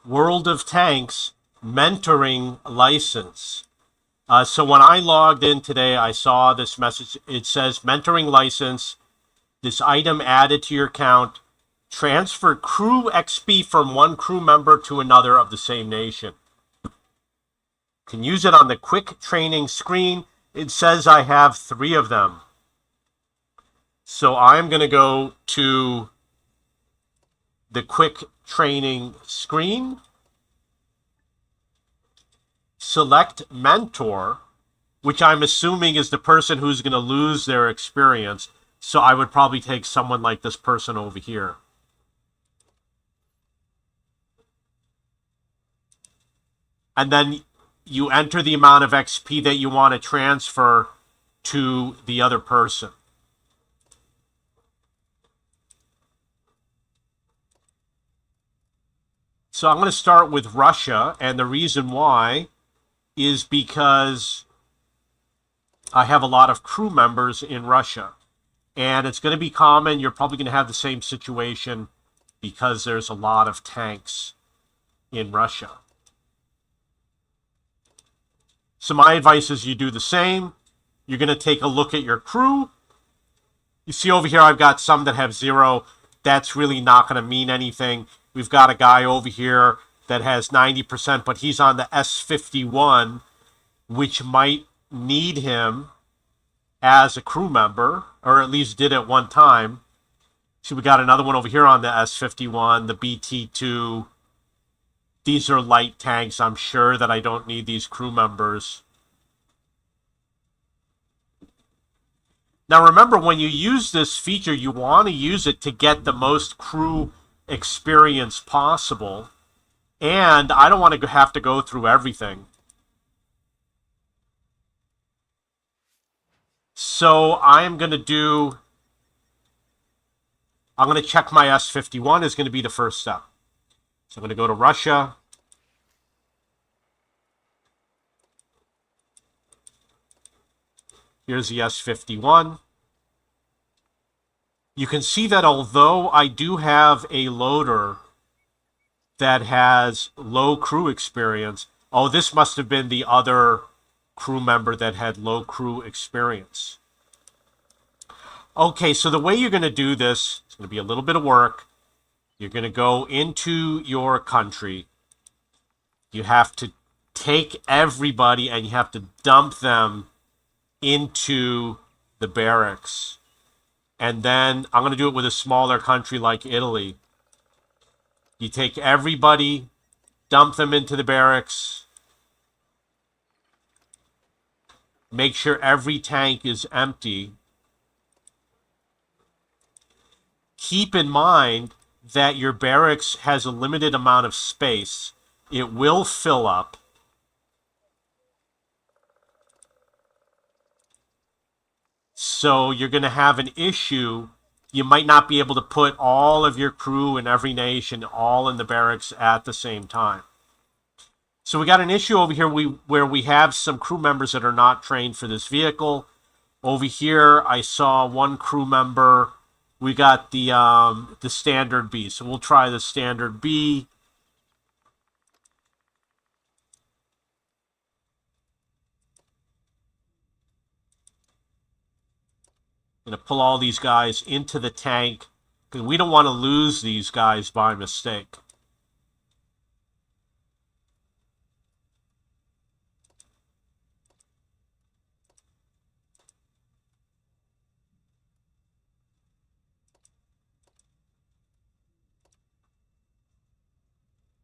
World of Tanks mentoring license. So when I logged in today, I saw this message. It says mentoring license. This item added to your account. Transfer crew XP from one crew member to another of the same nation. Can use it on the quick training screen. It says I have 3 of them. So I'm going to go to the quick training screen, select mentor, which I'm assuming is the person who's going to lose their experience. So I would probably take someone like this person over here. And then you enter the amount of XP that you want to transfer to the other person. So I'm going to start with Russia, and the reason why is because I have a lot of crew members in Russia. And it's going to be common. You're probably going to have the same situation because there's a lot of tanks in Russia. So my advice is you do the same. You're going to take a look at your crew. You see over here, I've got some that have 0. That's really not going to mean anything. We've got a guy over here that has 90%, but he's on the S51, which might need him as a crew member, or at least did at one time. So we got another one over here on the S51, the BT2. These are light tanks. I'm sure that I don't need these crew members. Now remember, when you use this feature, you want to use it to get the most crew experience possible. And I don't want to have to go through everything. So I'm going to check my S51 is going to be the first step. So I'm going to go to Russia. Here's the S51. You can see that although I do have a loader that has low crew experience, oh, this must have been the other crew member that had low crew experience. Okay, so the way you're going to do this, it's going to be a little bit of work. You're going to go into your country. You have to take everybody and you have to dump them into the barracks. And then I'm going to do it with a smaller country like Italy. You take everybody, dump them into the barracks. Make sure every tank is empty. Keep in mind that your barracks has a limited amount of space. It will fill up. So you're going to have an issue. You might not be able to put all of your crew in every nation all in the barracks at the same time. So we got an issue over here where we have some crew members that are not trained for this vehicle. Over here, I saw one crew member. We got the standard B. So we'll try the standard B. I'm going to pull all these guys into the tank because we don't want to lose these guys by mistake.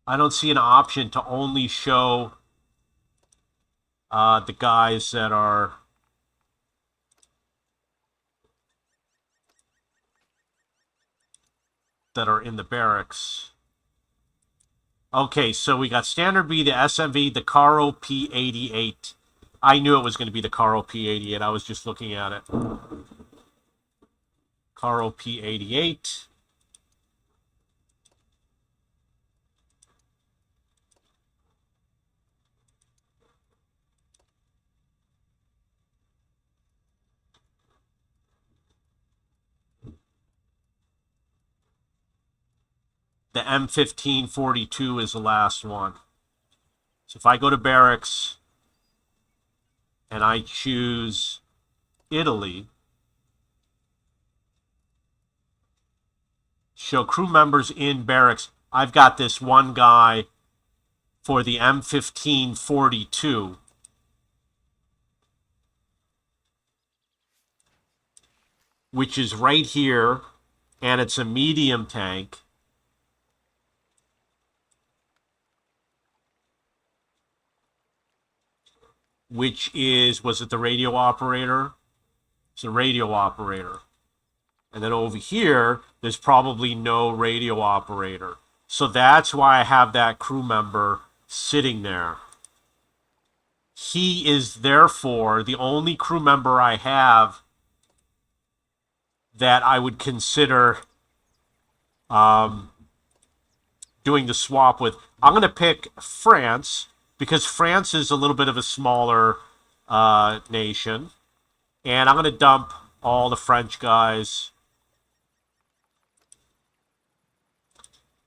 I don't see an option to only show the guys that are in the barracks. Okay, so we got standard B, the SMV, the Caro P88. I knew it was going to be the Caro P88. I was just looking at it. Caro P88. The M1542 is the last one. So if I go to barracks and I choose Italy, show crew members in barracks, I've got this one guy for the M1542, which is right here, and it's a medium tank. Which is, was it the radio operator? It's a radio operator. And then over here, there's probably no radio operator. So that's why I have that crew member sitting there. He is therefore the only crew member I have that I would consider doing the swap with. I'm going to pick France because France is a little bit of a smaller nation. And I'm going to dump all the French guys.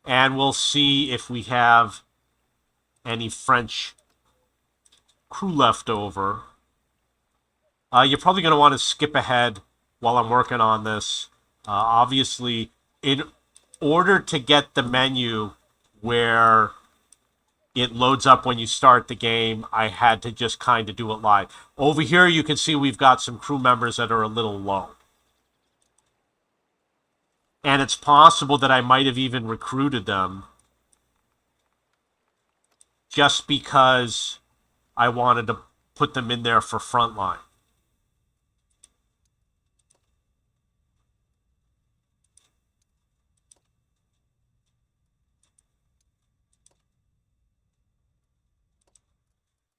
And we'll see if we have any French crew left over. You're probably going to want to skip ahead while I'm working on this. Obviously, in order to get the menu where it loads up when you start the game, I had to just kind of do it live. Over here, you can see we've got some crew members that are a little low. And it's possible that I might have even recruited them just because I wanted to put them in there for frontline.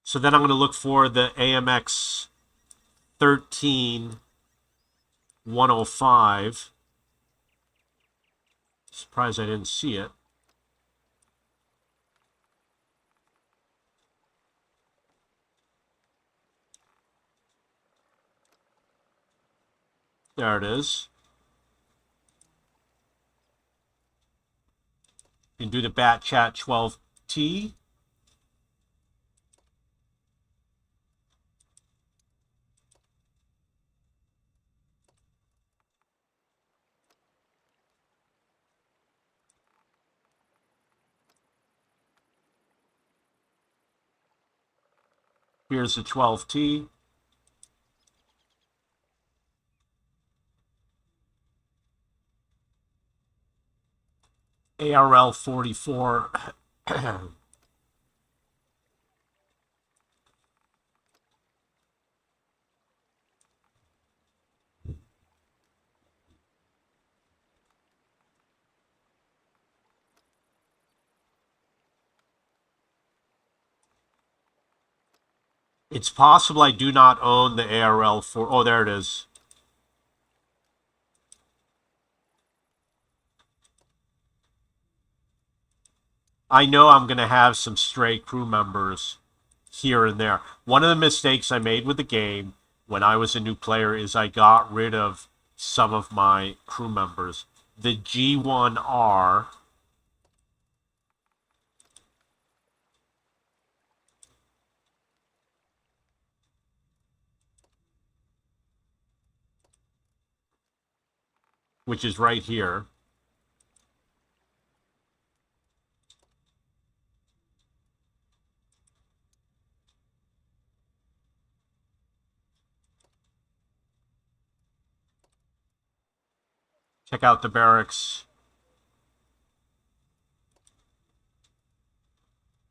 So then I'm going to look for the AMX 13105. Surprised I didn't see it. There it is. You can do the bat chat 12T. Here's the 12T. ARL 44. It's possible I do not own the ARL 4. Oh, there it is. I know I'm going to have some stray crew members here and there. One of the mistakes I made with the game when I was a new player is I got rid of some of my crew members. The G1R which is right here. Check out the barracks.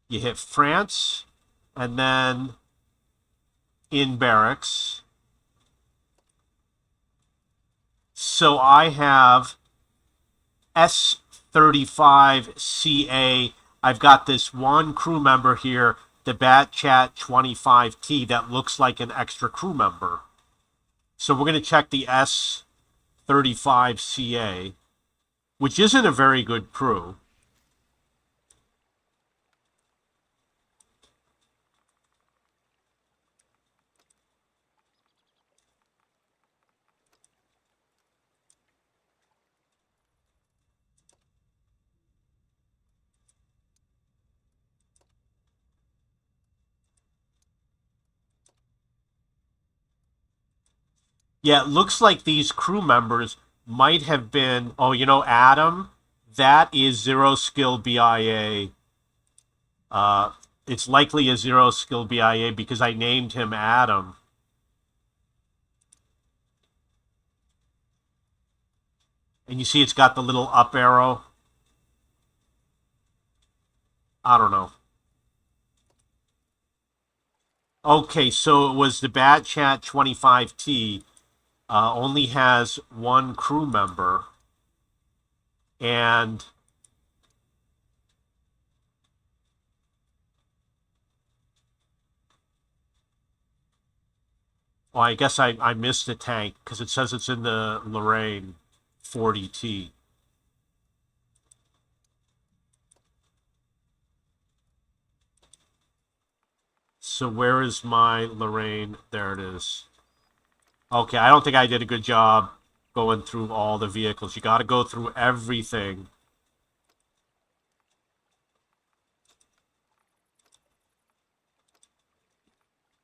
You hit France, and then in barracks. So I have S35CA. I've got this one crew member here, the Bat Chat 25T, that looks like an extra crew member. So we're going to check the S35CA, which isn't a very good crew. Yeah, it looks like these crew members might have been. Oh, you know, Adam, that is zero skill BIA. Uh, it's likely a zero skill BIA because I named him Adam. And you see it's got the little up arrow. I don't know. Okay, so it was the Bad Chat 25T. Only has one crew member. And well, I guess I missed the tank because it says it's in the Lorraine 40T. So where is my Lorraine? There it is. Okay, I don't think I did a good job going through all the vehicles. You got to go through everything.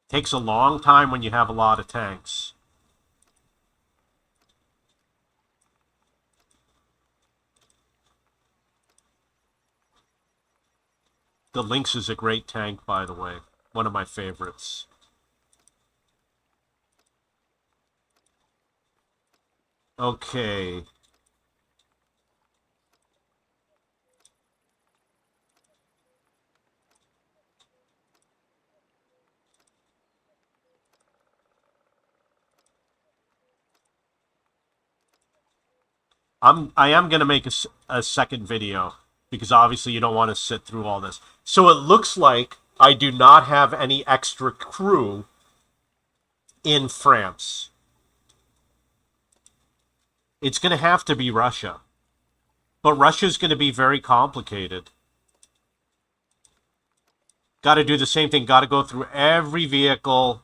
Takes a long time when you have a lot of tanks. The Lynx is a great tank, by the way. One of my favorites. Okay. I am going to make a second video because obviously you don't want to sit through all this. So it looks like I do not have any extra crew in France. It's going to have to be Russia. But Russia's going to be very complicated. Got to do the same thing. Got to go through every vehicle.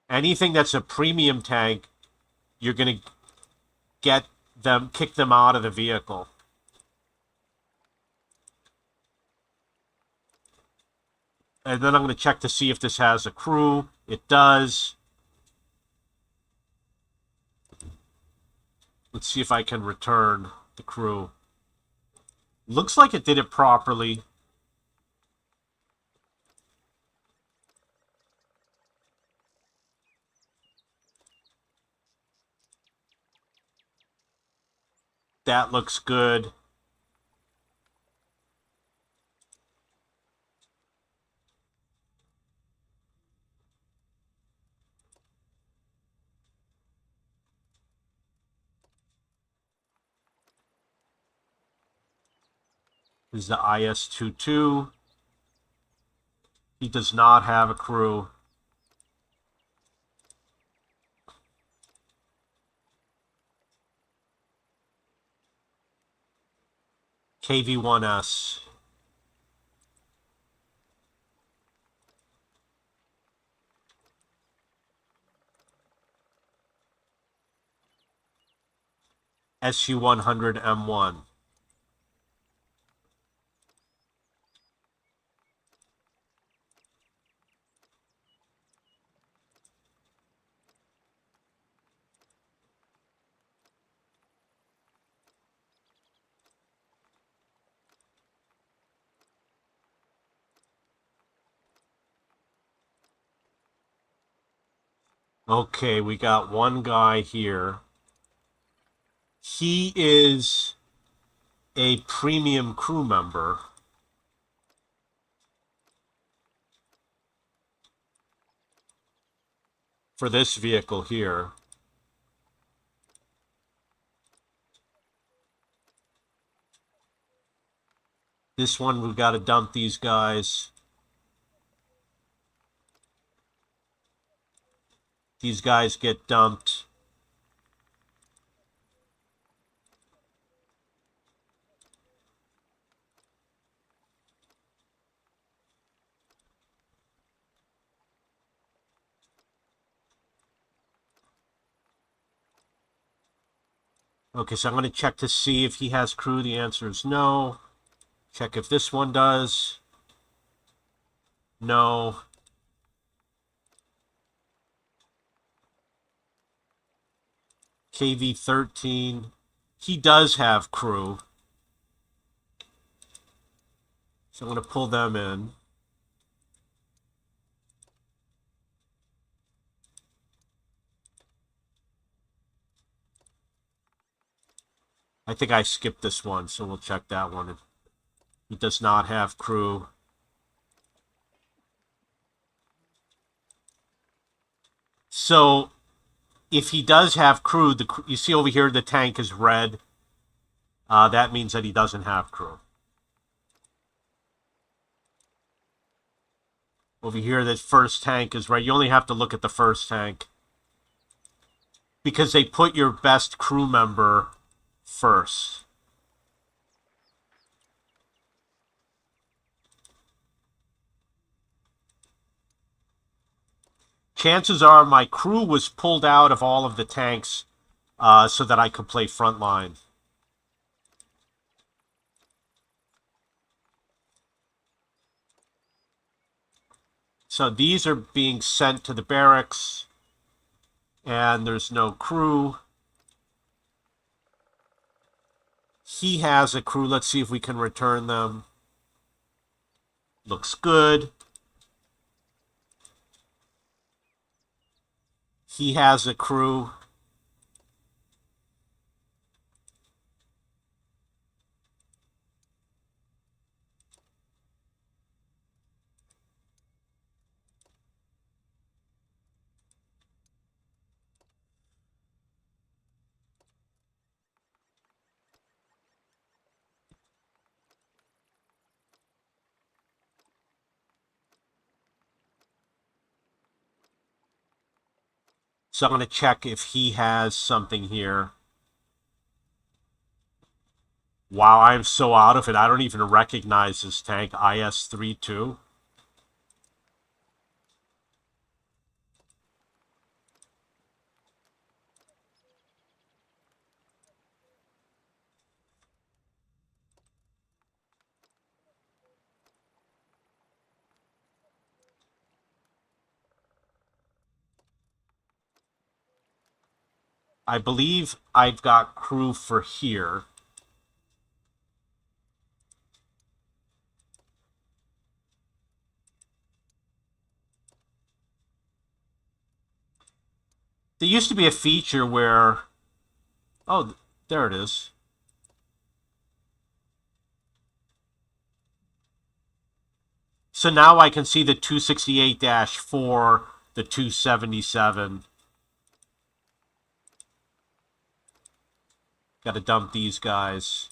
Anything that's a premium tank, you're going to kick them out of the vehicle. And then I'm going to check to see if this has a crew. It does. Let's see if I can return the crew. Looks like it did it properly. That looks good. This is the IS-22. He does not have a crew. KV-1S. SU-100M1. Okay, we got one guy here. He is a premium crew member. For this vehicle here. This one, we've got to dump these guys. These guys get dumped. Okay, so I'm going to check to see if he has crew. The answer is no. Check if this one does. No. KV-13. He does have crew. So I'm going to pull them in. I think I skipped this one, so we'll check that one. He does not have crew. So if he does have crew, you see over here the tank is red. That means that he doesn't have crew. Over here, the first tank is red. You only have to look at the first tank, because they put your best crew member first. Chances are my crew was pulled out of all of the tanks so that I could play frontline. So these are being sent to the barracks, and there's no crew. He has a crew. Let's see if we can return them. Looks good. He has a crew. So I'm going to check if he has something here. Wow, I'm so out of it. I don't even recognize this tank, IS-32. I believe I've got crew for here. There used to be a feature where... Oh, there it is. So now I can see the 268-4, the 277. Got to dump these guys.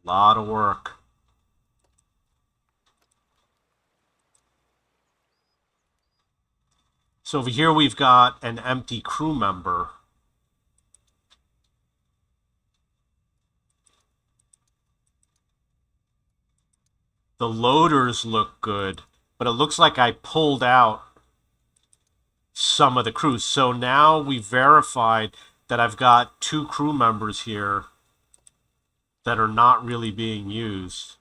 Lot of work. So over here we've got an empty crew member. The loaders look good, but it looks like I pulled out some of the crew. So now we verified that I've got 2 crew members here that are not really being used.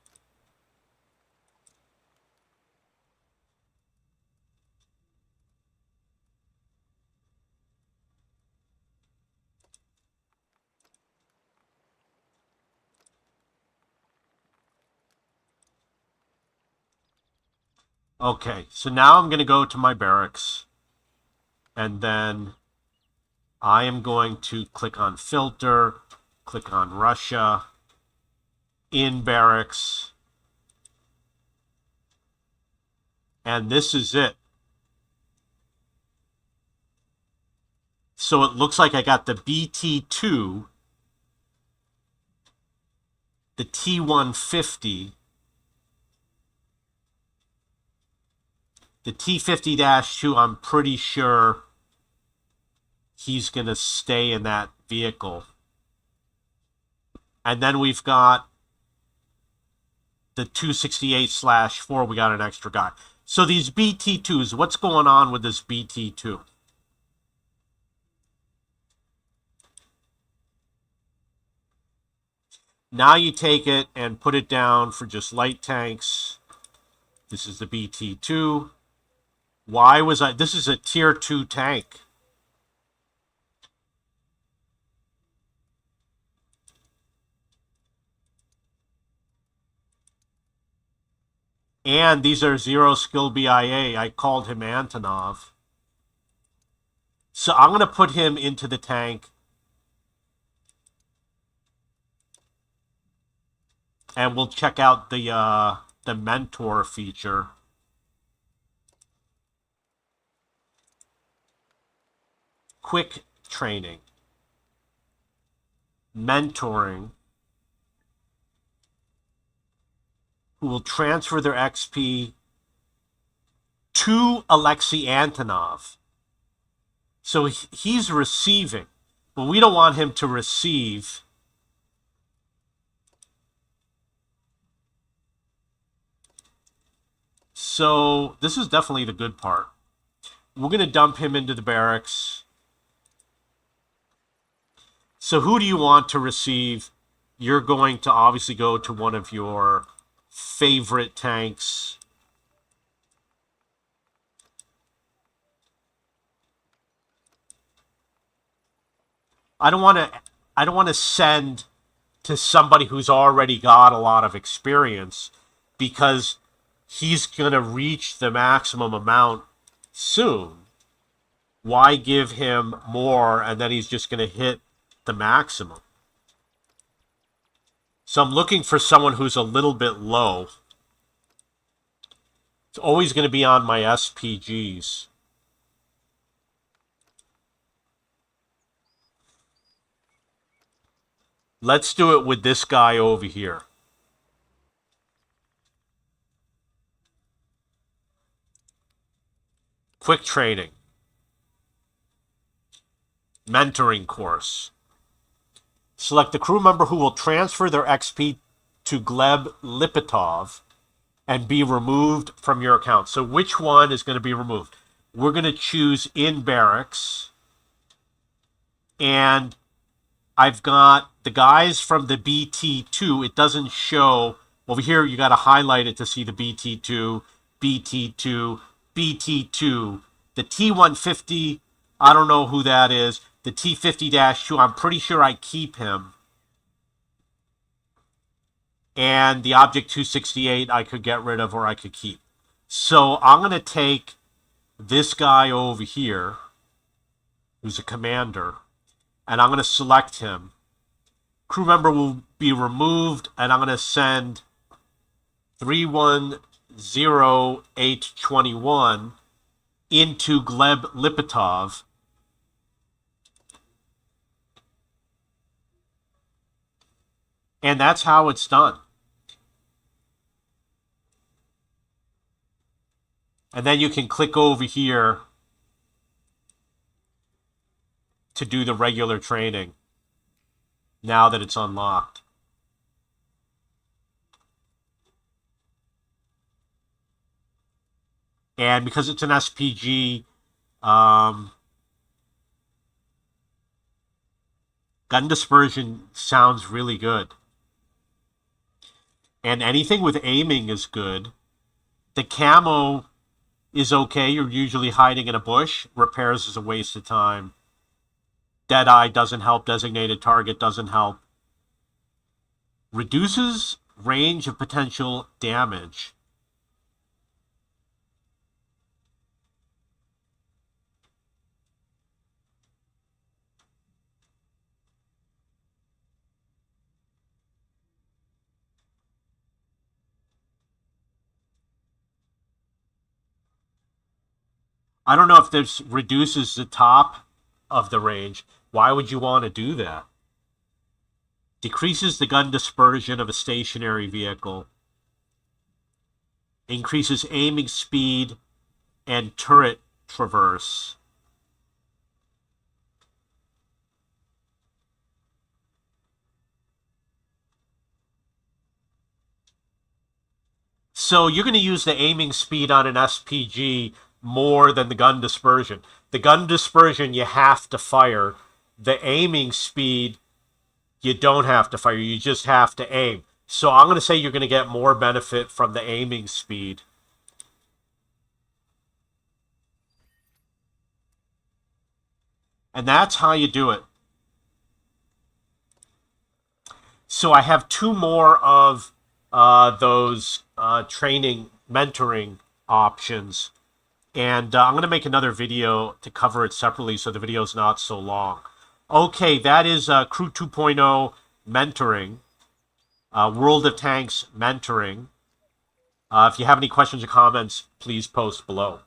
Okay, so now I'm going to go to my barracks, and then I am going to click on filter, click on Russia, in barracks, and this is it. So it looks like I got the BT2, the T150, The T-50-2, I'm pretty sure he's going to stay in that vehicle. And then we've got the 268/4, we got an extra guy. So these BT2s, what's going on with this BT2? Now you take it and put it down for just light tanks. This is the BT2. Why was I... This is a tier 2 tank. And these are 0 skill BIA. I called him Antonov. So I'm going to put him into the tank. And we'll check out the mentor feature. Quick training. Mentoring. Who will transfer their XP to Alexei Antonov. So he's receiving, but we don't want him to receive. So this is definitely the good part. We're going to dump him into the barracks. So who do you want to receive? You're going to obviously go to one of your favorite tanks. I don't want to send to somebody who's already got a lot of experience, because he's going to reach the maximum amount soon. Why give him more and then he's just going to hit the maximum? So I'm looking for someone who's a little bit low. It's always going to be on my SPGs. Let's do it with this guy over here. Quick training. Mentoring course. Select the crew member who will transfer their XP to Gleb Lipitov and be removed from your account. So which one is going to be removed? We're going to choose in barracks. And I've got the guys from the BT2. It doesn't show. Over here, you got to highlight it to see the BT2, BT2, BT2. The T150, I don't know who that is. The T50-2, I'm pretty sure I keep him. And the Object 268 I could get rid of or I could keep. So I'm going to take this guy over here, who's a commander, and I'm going to select him. Crew member will be removed, and I'm going to send 310821 into Gleb Lipitov. And that's how it's done. And then you can click over here to do the regular training now that it's unlocked. And because it's an SPG, gun dispersion sounds really good. And anything with aiming is good. The camo is okay. You're usually hiding in a bush. Repairs is a waste of time. Deadeye doesn't help. Designated target doesn't help. Reduces range of potential damage. I don't know if this reduces the top of the range. Why would you want to do that? Decreases the gun dispersion of a stationary vehicle. Increases aiming speed and turret traverse. So you're going to use the aiming speed on an SPG more than the gun dispersion. The gun dispersion you have to fire. The aiming speed you don't have to fire. You just have to aim. So I'm going to say you're going to get more benefit from the aiming speed. And that's how you do it. So I have two more of those training, mentoring options. And I'm going to make another video to cover it separately so the video is not so long. Okay, that is Crew 2.0 mentoring, World of Tanks mentoring. If you have any questions or comments, please post below.